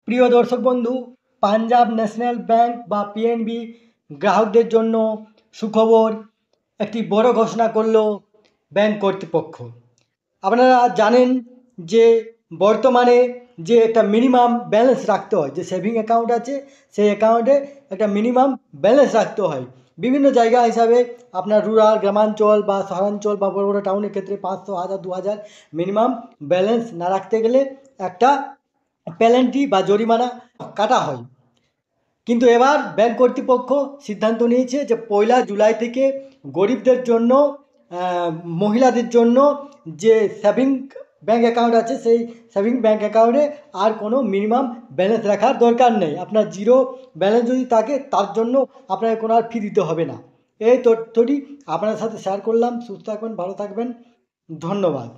প্রিয় দর্শক বন্ধু, পাঞ্জাব ন্যাশনাল ব্যাংক বা পিএনবি গ্রাহকদের জন্য সুখবর। একটি বড় ঘোষণা করল ব্যাংক কর্তৃপক্ষ। আপনারা জানেন যে বর্তমানে যে একটা মিনিমাম ব্যালেন্স রাখতে হয়, যে সেভিং অ্যাকাউন্ট আছে সেই অ্যাকাউন্টে একটা মিনিমাম ব্যালেন্স রাখতে হয়। বিভিন্ন জায়গা হিসাবে আপনার রুরাল, গ্রামাঞ্চল বা শহরাঞ্চল বা বড় বড় টাউনের ক্ষেত্রে 500, 1000, 2000 মিনিমাম ব্যালেন্স না রাখতে গেলে একটা পেনাল্টি বা জরিমানা কাটা হয়। কিন্তু এবার ব্যাংক কর্তৃপক্ষ সিদ্ধান্ত নিয়েছে যে 1 জুলাই থেকে গরিবদের জন্য, মহিলাদের জন্য যে সেভিং ব্যাংক অ্যাকাউন্ট আছে সেই সেভিং ব্যাংক অ্যাকাউন্টে আর কোনো মিনিমাম ব্যালেন্স রাখার দরকার নেই। আপনার জিরো ব্যালেন্স যদি থাকে তার জন্য আপনাকে কোনো আর ফি দিতে হবে না। এই তথ্যটি আপনার সাথে শেয়ার করলাম। সুস্থ থাকবেন, ভালো থাকবেন, ধন্যবাদ।